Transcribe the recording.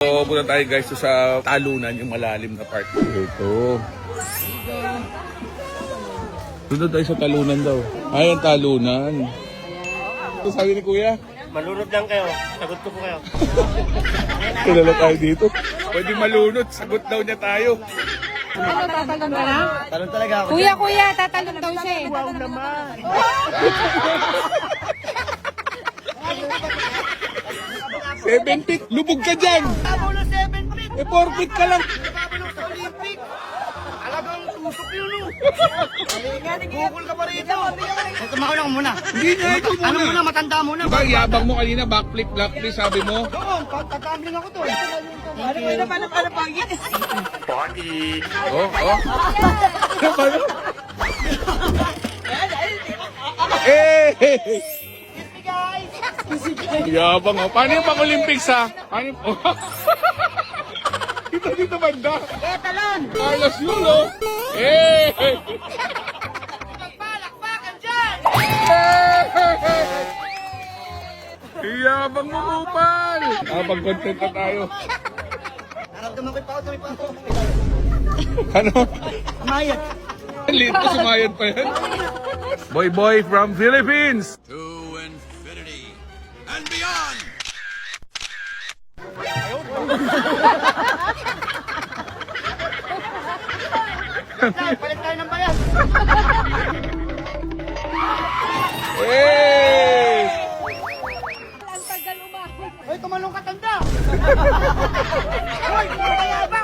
So, punta tayo guys sa talunan, yung malalim na part. Ito. Punta tayo sa talunan daw. Ay, ang talunan. Ito sabi ni Kuya. Malunod lang kayo. Sagot ko po kayo. Kilala tayo dito. Pwede malunod. Sagot daw niya tayo. Ano, tatalon ka na? Talon talaga ako. Kuya, tatalon daw siya eh. Wow naman. 7 feet. Lubog ka dyan. Tabo na 7 feet. Eh, 4 feet ka lang. Nababulong sa Olympic. Alagang tusok yun, no? Bukol ka pa rito. Tumakulang ako muna. Hindi niya. Ikaw muna. Ano muna, matanda muna. Diba, yabang mo kanina. Backflip, sabi mo. Oo, pagkatumbling ako to. Paano pagin? Oh. Paano? Eh! Yabang oh. Paano yung pang-Olympics ha? Paano yung... dito banda. Talon! Carlos yun oh. Eh! Magpalakpakan dyan! Yabang mo kupal. Pag-content na tayo. Naramdaman ko yung pa ako. Ano? Amayat. Liit ko sumayad pa yan. Boy from Philippines. To infinity and beyond! Palit tayo ng bayan. Hey! Ang tagal umahon. Hoy, tumalong ka tanda. Hoy, kaya ba?